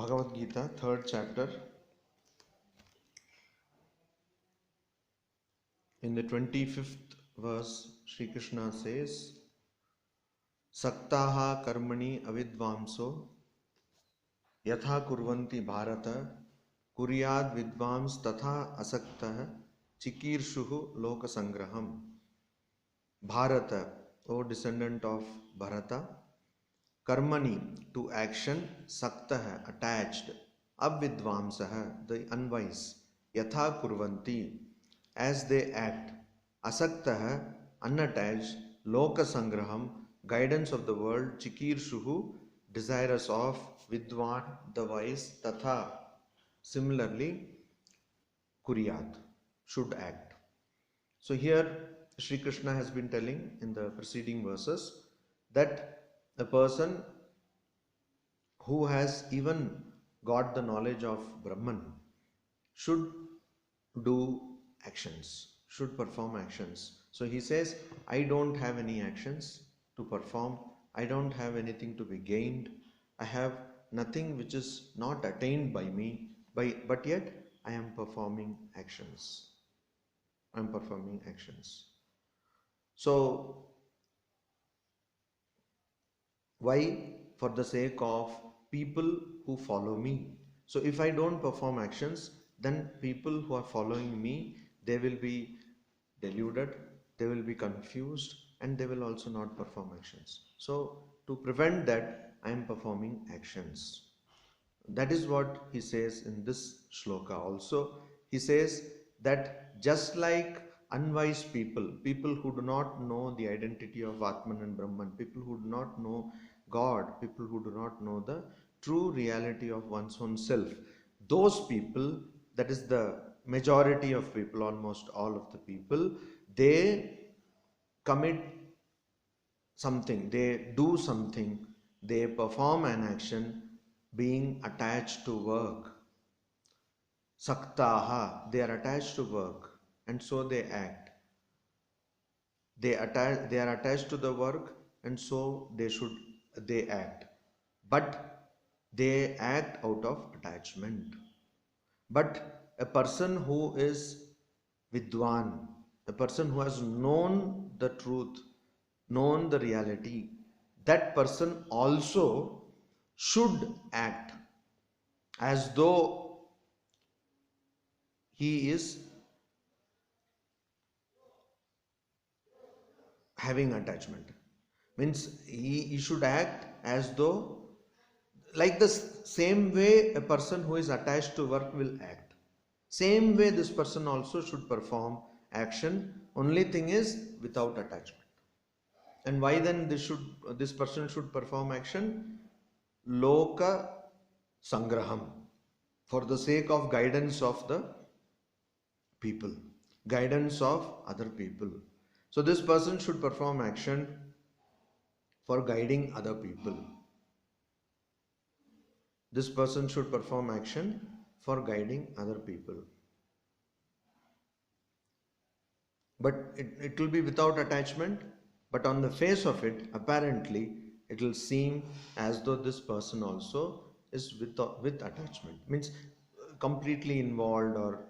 Bhagavad Gita, 3rd chapter. In the 25th verse, Sri Krishna says, Saktaha karmani avidvamso yatha kurvanti bharata kuryad vidvams tatha asaktah chikirshuhu loka sangraham. Bharata, O descendant of Bharata, karmani, to action, saktah, attached, avidvamsah, the unwise, yatha kurvanti, as they act, asaktah, unattached, loka sangraham, guidance of the world, chikirshuhu, desirous of, vidvan, the wise, tatha, similarly, kuryat, should act. So here Sri Krishna has been telling in the preceding verses that a person who has even got the knowledge of Brahman should do actions, should perform actions. So he says, I don't have any actions to perform, I don't have anything to be gained, I have nothing which is not attained by me, but yet I am performing actions. I am performing actions. So, why? For the sake of people who follow me. So if I don't perform actions, then people who are following me, they will be deluded, they will be confused, and they will also not perform actions. So to prevent that, I am performing actions. That is what he says in this shloka also. He says that just like unwise people, people who do not know the identity of Atman and Brahman, people who do not know God, people who do not know the true reality of one's own self, those people, that is the majority of people, almost all of the people, they commit something, they do something, they perform an action being attached to work. Saktaha, they are attached to work, and so they act. They are attached to the work, and so they act. But they act out of attachment. But a person who is vidwan, a person who has known the truth, known the reality, that person also should act as though he is having attachment. Means he should act as though, like the same way a person who is attached to work will act, same way this person also should perform action. Only thing is without attachment. And why then this person should perform action? Loka sangraham, for the sake of guidance of the people, guidance of other people. So this person should perform action for guiding other people. This person should perform action for guiding other people. But it will be without attachment, but on the face of it, apparently, it will seem as though this person also is with attachment. Means completely involved, or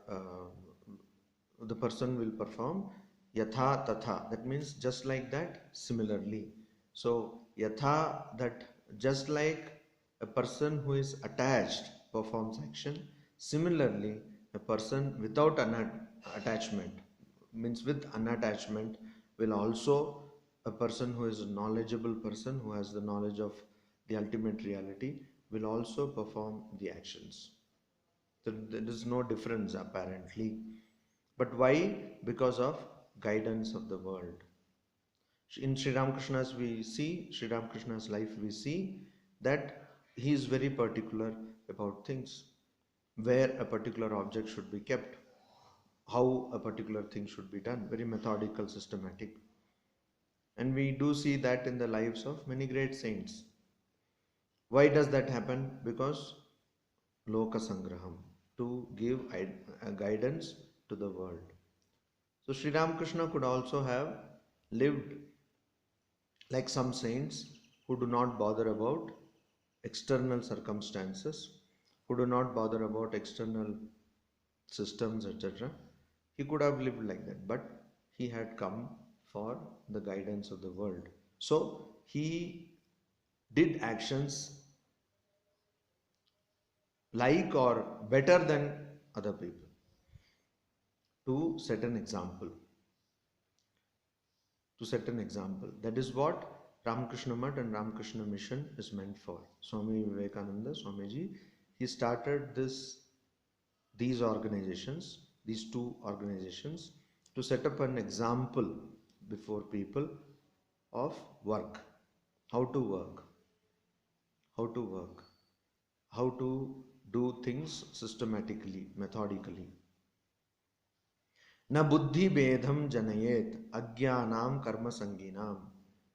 the person will perform yatha tatha. That means just like that, similarly. So yatha, that just like a person who is attached performs action, similarly a person without attachment, means with unattachment, will also, a person who is a knowledgeable person, who has the knowledge of the ultimate reality, will also perform the actions. There is no difference apparently. But why? Because of guidance of the world. In Sri Ramakrishna's life, we see that he is very particular about things, where a particular object should be kept, how a particular thing should be done, very methodical, systematic. And we do see that in the lives of many great saints. Why does that happen? Because loka sangraham, to give guidance to the world. So Sri Ramakrishna could also have lived like some saints who do not bother about external circumstances, who do not bother about external systems, etc., he could have lived like that, but he had come for the guidance of the world. So he did actions like or better than other people to set an example. To set an example. That is what Ramakrishna Math and Ramakrishna Mission is meant for. Swami Vivekananda, Swamiji, he started these organizations, these two organizations, to set up an example before people of work. How to work. How to work. How to do things systematically, methodically. न बुद्धि भेदम जनयेत अज्ञानाम कर्म संगीनाम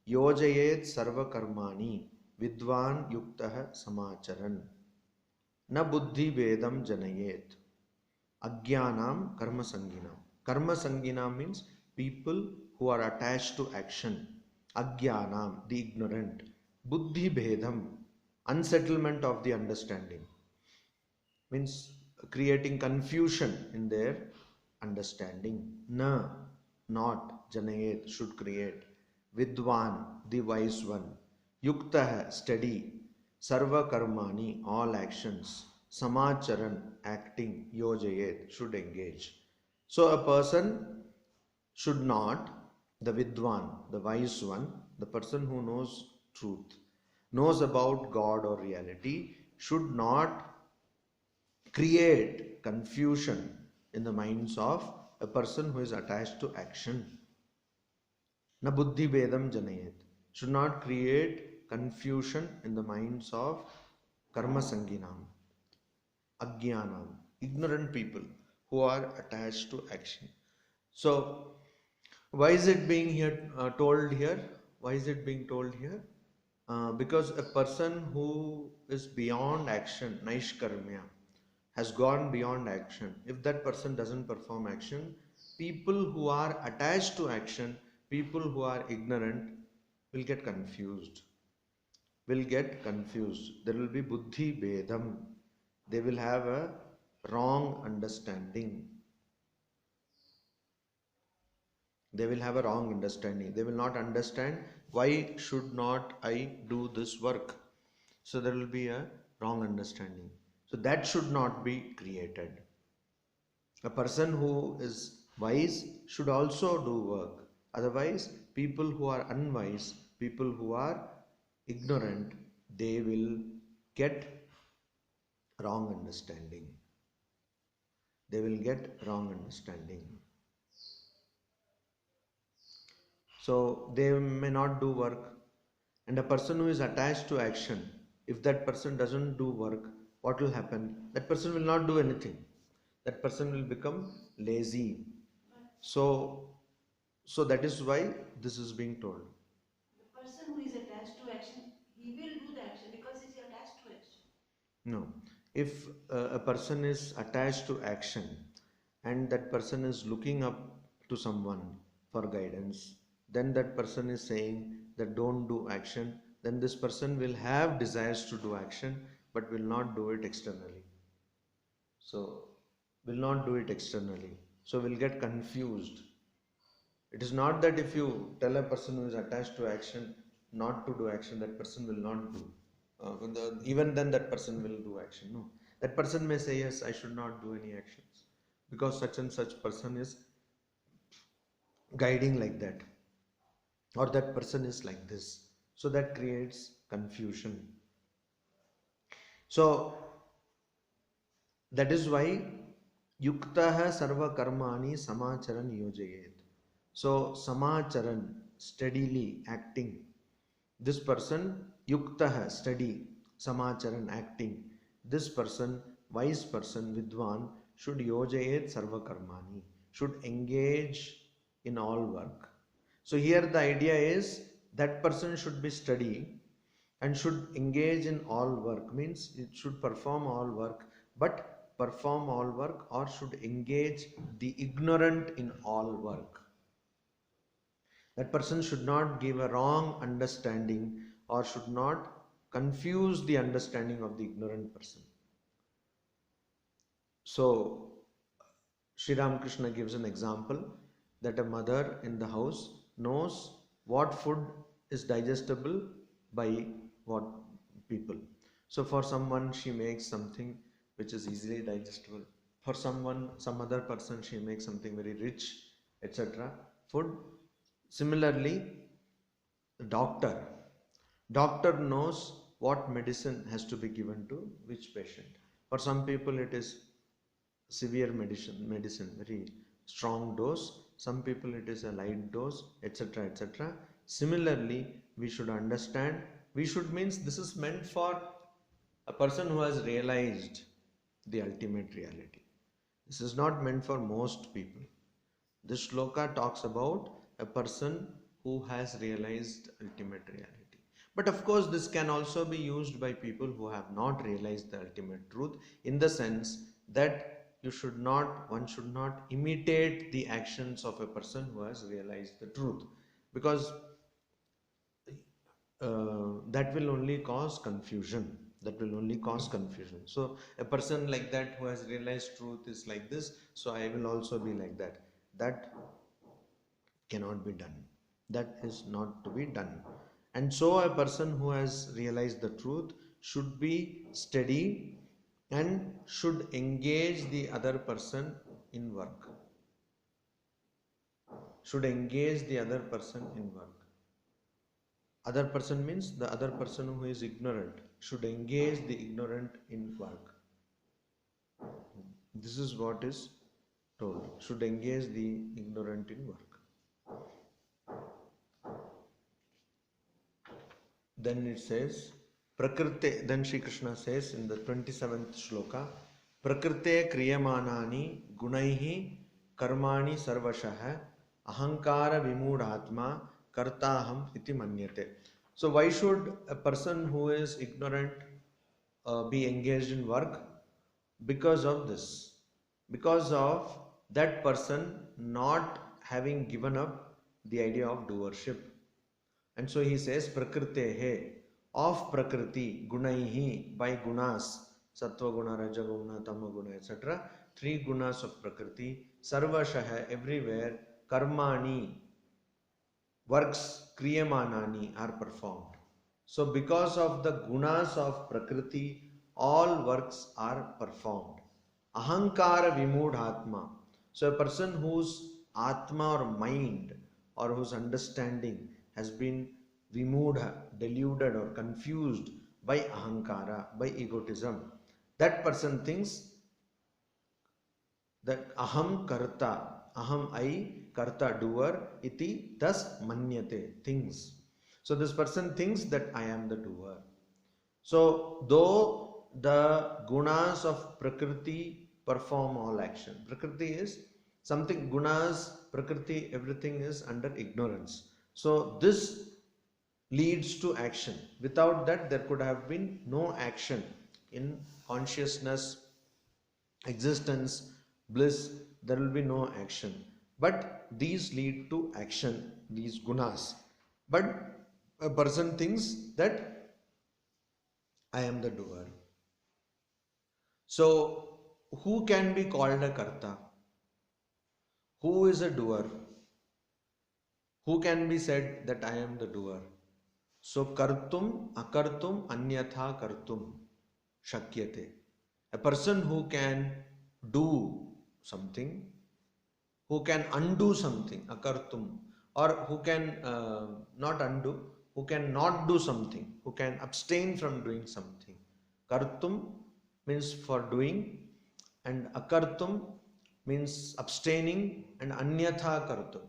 योजयेत सर्व कर्माणि विद्वान युक्तः समाचरन्. न बुद्धि भेदम जनयेत अज्ञानाम कर्म संगीनाम. Karma sanginam means people who are attached to action. Ajnanam, the ignorant. Buddhi bhedam, unsettlement of the understanding. Means creating confusion in their understanding. Na, not. Janayet, should create. Vidwan, the wise one. Yuktah, steady. Sarva karmani, all actions. Samacharan, acting. Yojayet, should engage. So a person should not, the vidwan, the wise one, the person who knows truth, knows about God or reality, should not create confusion in the minds of a person who is attached to action. Na buddhi vedam janayet, should not create confusion in the minds of karma sanginam, ajnanam, ignorant people who are attached to action. So, why is it being here told here? Why is it being told here? Because a person who is beyond action, naishkarmya, has gone beyond action. If that person doesn't perform action, people who are attached to action, people who are ignorant, will get confused. Will get confused. There will be buddhi bedam. They will have a wrong understanding. They will have a wrong understanding. They will not understand why should not I do this work. So there will be a wrong understanding. So that should not be created. A person who is wise should also do work. Otherwise, people who are unwise, people who are ignorant, they will get wrong understanding. They will get wrong understanding. So they may not do work. And a person who is attached to action, if that person doesn't do work, what will happen? That person will not do anything. That person will become lazy. So that is why this is being told. The person who is attached to action, he will do the action because he is attached to action. No. If a person is attached to action and that person is looking up to someone for guidance, then that person is saying that don't do action, then this person will have desires to do action but will not do it externally. So, will not do it externally. So, will get confused. It is not that if you tell a person who is attached to action not to do action, that person will not do. Even then that person will do action. No. That person may say, yes, I should not do any actions because such and such person is guiding like that, or that person is like this. So that creates confusion. So that is why yuktaha sarva karmani samacharan yojayet. So samacharan, steadily acting. This person yuktaha, steady, samacharan, acting. This person, wise person, vidwan, should yojayet sarva karmani, should engage in all work. So here the idea is that person should be steady and should engage in all work, means it should perform all work, but perform all work or should engage the ignorant in all work. That person should not give a wrong understanding or should not confuse the understanding of the ignorant person. So Sri Ramakrishna gives an example that a mother in the house knows what food is digestible by what people. So for someone she makes something which is easily digestible. For someone, some other person she makes something very rich, etc. Food. Similarly, the doctor knows what medicine has to be given to which patient. For some people it is severe medicine, very strong dose. Some people it is a light dose, etc, etc. Similarly, we should understand, we should means this is meant for a person who has realized the ultimate reality. This is not meant for most people. This shloka talks about a person who has realized ultimate reality. But of course, this can also be used by people who have not realized the ultimate truth, in the sense that one should not imitate the actions of a person who has realized the truth, because that will only cause confusion. So a person like that who has realized truth is like this, so I will also be like that. That cannot be done. That is not to be done. And so a person who has realized the truth should be steady and should engage the other person in work. Other person means the other person who is ignorant should engage the ignorant in work. This is what is told. Should engage the ignorant in work. Then it says, Prakrite, then Sri Krishna says in the 27th shloka, Prakrite kriyamanani gunaihi karmani sarvashah ahankara vimudhatma kartaham iti manyate. So why should a person who is ignorant be engaged in work? Because of this. Because of that person not having given up the idea of doership. And so he says, Prakritehe, of Prakriti, Gunaihi, by gunas, Sattva guna, Raja guna, Tama guna, etc. 3 gunas of Prakriti, Sarvashaha, everywhere, Karmani, works, Kriyamanani are performed. So because of the gunas of Prakriti, all works are performed. Ahankara vimudhatma. So a person whose Atma or mind or whose understanding has been vimudha, deluded or confused by ahankara, by egotism, that person thinks that aham karta, aham I, karta doer, iti thus manyate, thinks. So this person thinks that I am the doer. So though the gunas of Prakriti perform all action, Prakriti is something, gunas, Prakriti, everything is under ignorance. So this leads to action. Without that, there could have been no action in consciousness, existence, bliss. There will be no action. But these lead to action, these gunas. But a person thinks that I am the doer. So who can be called a karta? Who is a doer? Who can be said that I am the doer? So kartum, akartum, anyatha kartum, shakyate. A person who can do something, who can undo something, akartum, or who can not undo, who can not do something, who can abstain from doing something. Kartum means for doing, and akartum means abstaining, and anyatha kartum,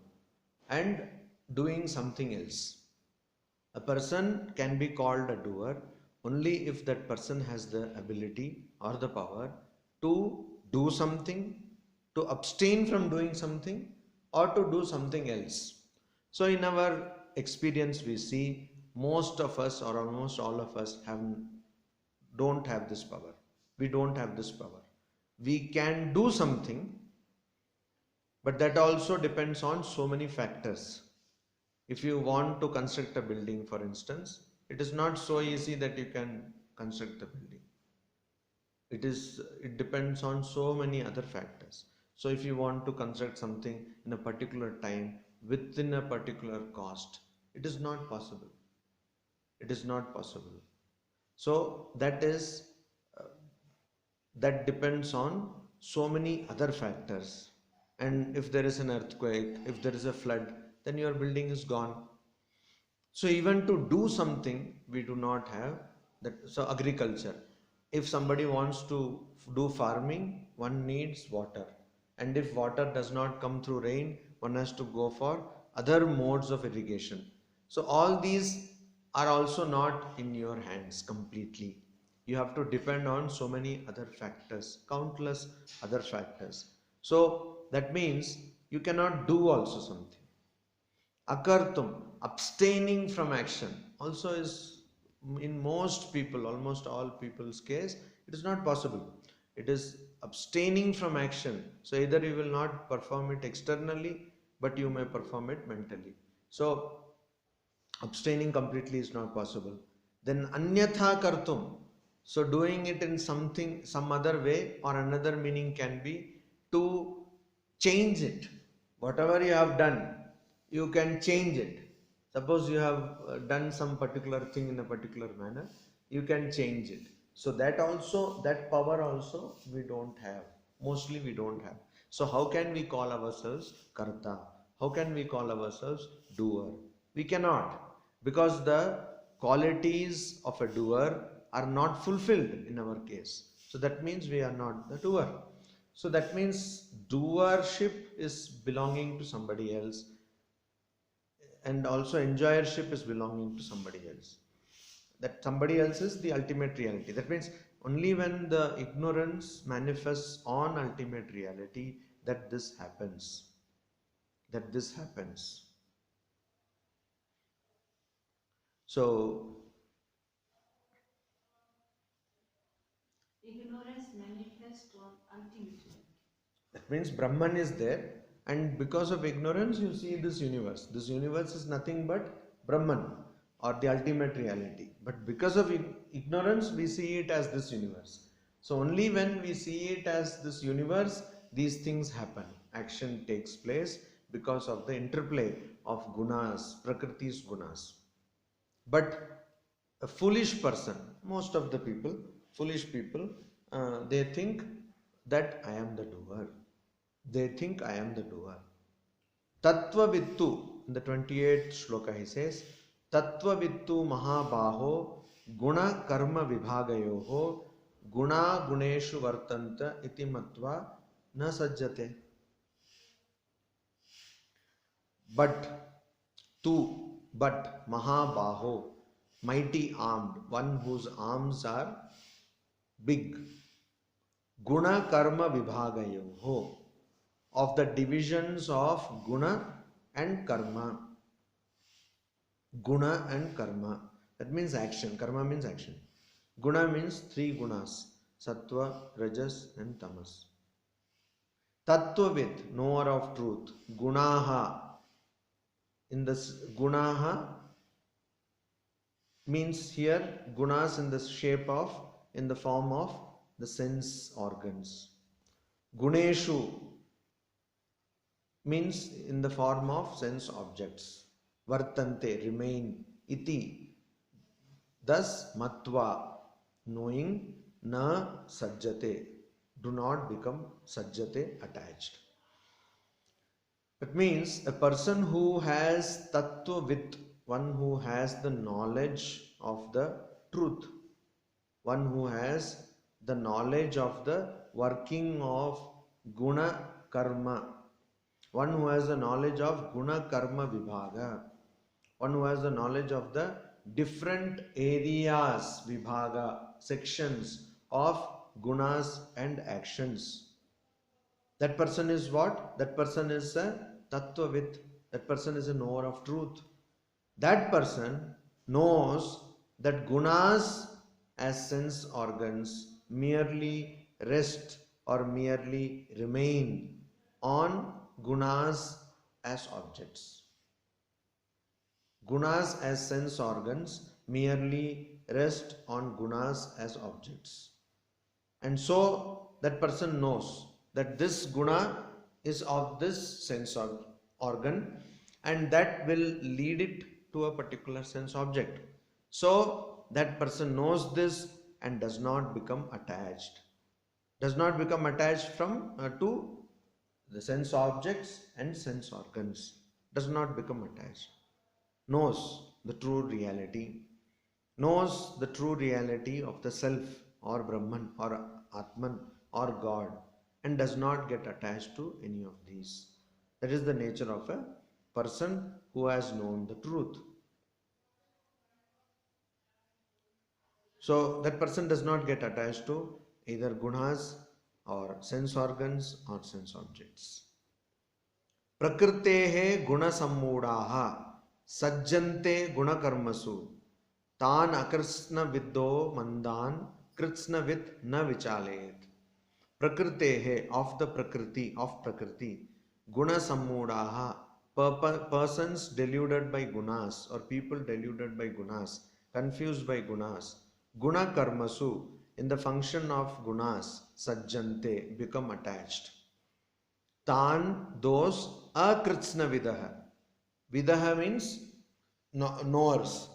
and doing something else. A person can be called a doer only if that person has the ability or the power to do something, to abstain from doing something, or to do something else. So in our experience we see most of us or almost all of us don't have this power. We don't have this power. We can do something, but that also depends on so many factors. If you want to construct a building, for instance, it is not so easy that you can construct the building. It depends on so many other factors. So if you want to construct something in a particular time within a particular cost, it is not possible. It is not possible. So that depends on so many other factors. And if there is an earthquake, if there is a flood, then your building is gone. So even to do something, we do not have that. So agriculture, if somebody wants to do farming, one needs water. And if water does not come through rain, one has to go for other modes of irrigation. So all these are also not in your hands completely. You have to depend on so many other factors, countless other factors. So that means you cannot do also something. Akartum, abstaining from action, also is in most people, almost all people's case, it is not possible. It is abstaining from action. So either you will not perform it externally, but you may perform it mentally. So abstaining completely is not possible. Then anyatha kartum, so doing it in something, some other way or another meaning can be to change it. Whatever you have done, you can change it. Suppose you have done some particular thing in a particular manner, you can change it. So that also, that power also we don't have, mostly we don't have. So how can we call ourselves karta? How can we call ourselves doer? We cannot, because the qualities of a doer are not fulfilled in our case. So that means we are not the doer. So that means doership is belonging to somebody else, and also enjoyership is belonging to somebody else. That somebody else is the ultimate reality. That means only when the ignorance manifests on ultimate reality, that this happens. That this happens. So ignorance manifests on ultimate reality. that means Brahman is there, and because of ignorance you see this universe. This universe is nothing but Brahman, or the ultimate reality. But because of ignorance we see it as this universe. So only when we see it as this universe, these things happen. Action takes place because of the interplay of gunas, Prakriti's gunas. But a foolish person, most of the people, foolish people, they think that I am the doer. They think I am the doer. Tattva vittu, in the 28th shloka he says, Tattva vittu mahabaho guna karma vibhagayoho guna guneshu vartanta iti matva na sajjate. But Mahabaho, mighty armed, one whose arms are big. Guna karma vibhagayoho, of the divisions of guna and karma. Guna and karma, that means action. Karma means action. Guna means three gunas: sattva, rajas and tamas. Tattvavid, knower of truth. Gunaha, in this gunaha means here gunas in the shape of, in the form of the sense organs. Guneshu means in the form of sense objects. Vartante, remain. Iti, thus matva, knowing. Na sajjate, do not become sajjate, attached. It means a person who has tattva with, one who has the knowledge of the truth, one who has the knowledge of the working of guna karma, one who has the knowledge of guna karma vibhaga, one who has the knowledge of the different areas, vibhaga, sections of gunas and actions. That person is what? That person is a tattvavit. That person is a knower of truth. That person knows that gunas as sense organs merely rest or merely remain on gunas as objects. Gunas as sense organs merely rest on gunas as objects. And so that person knows that this guna is of this sense of organ, and that will lead it to a particular sense object. So that person knows this and does not become attached. Does not become attached from to the sense objects and sense organs. Does not become attached. Knows the true reality, knows the true reality of the self or Brahman or Atman or God, and does not get attached to any of these. That is the nature of a person who has known the truth. So that person does not get attached to either gunas or sense organs or sense objects. प्रकृतेः गुणसम्मूढाः सज्जन्ते गुणकर्मसु तान् अकृत्स्नविद्धो मंदान् कृत्स्नवित् न विचालयेत्. प्रकृतेः, of the prakriti, gunasammudaha, persons deluded by gunas or people deluded by gunas, confused by gunas, guna karmasu, in the function of gunas, sajjante, become attached. Tan, those akritsna vidaha. Vidaha means knowers,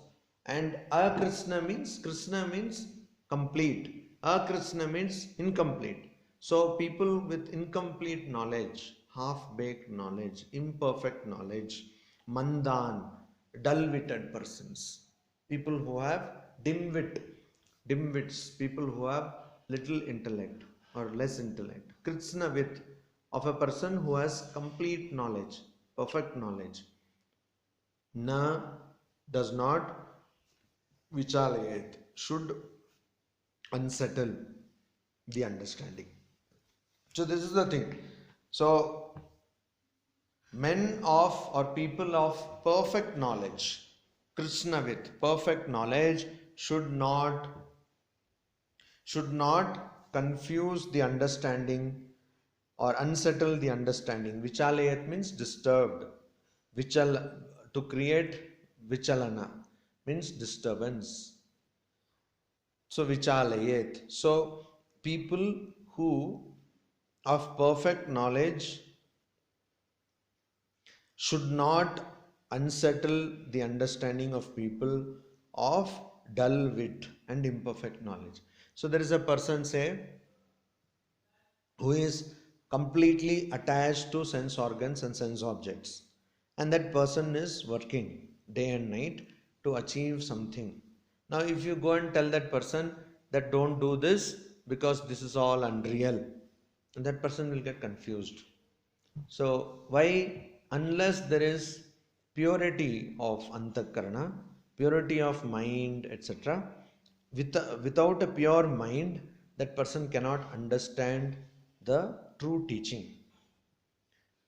and krishna means complete. Akritsna means incomplete. So people with incomplete knowledge, half-baked knowledge, imperfect knowledge, mandan, dull-witted persons, people who have dimwits, people who have little intellect or less intellect. Krishna with, of a person who has complete knowledge, perfect knowledge. Na, does not, vichalayet, should unsettle the understanding. So this is the thing. So men of or people of perfect knowledge, Krishna with perfect knowledge, should not confuse the understanding or unsettle the understanding. Vichalayat means disturbed. To create vichalana means disturbance. So vichalayet. So people who of perfect knowledge should not unsettle the understanding of people of dull wit and imperfect knowledge. So there is a person, say, who is completely attached to sense organs and sense objects, and that person is working day and night to achieve something. Now if you go and tell that person that don't do this because this is all unreal, and that person will get confused. So why? Unless there is purity of antakarana, purity of mind, etc., without a pure mind, that person cannot understand the true teaching.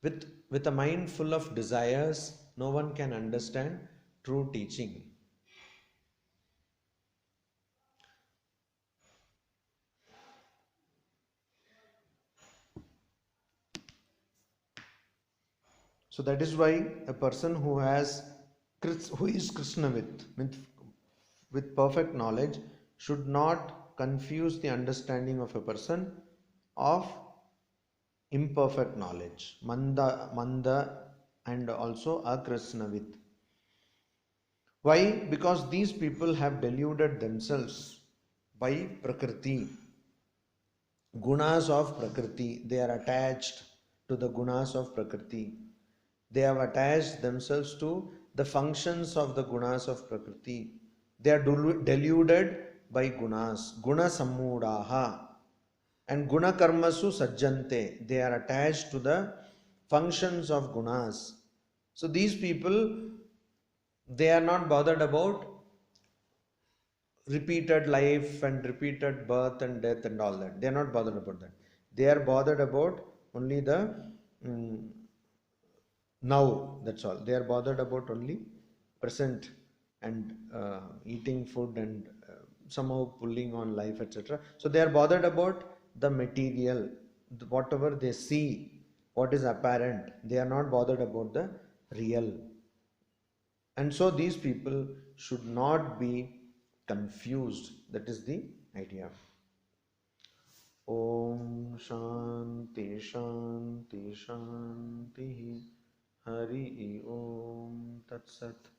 With a mind full of desires, no one can understand true teaching. So that is why a person who is Krishna with perfect knowledge should not confuse the understanding of a person of imperfect knowledge, manda and also akrishnavit. Why? Because these people have deluded themselves by prakriti, gunas of prakriti. They are attached to the gunas of prakriti. They have attached themselves to the functions of the gunas of prakriti. They are deluded by gunas, guna sammudaha. And guna karmasu sajjante, they are attached to the functions of gunas. So these people, they are not bothered about repeated life and repeated birth and death and all that. They are not bothered about that. They are bothered about only the now, that's all. They are bothered about only present and eating food and somehow pulling on life, etc. So they are bothered about the material, whatever they see, what is apparent. They are not bothered about the real. And so these people should not be confused. That is the idea. Om Shanti Shanti Shanti. Hari Om Tat Sat.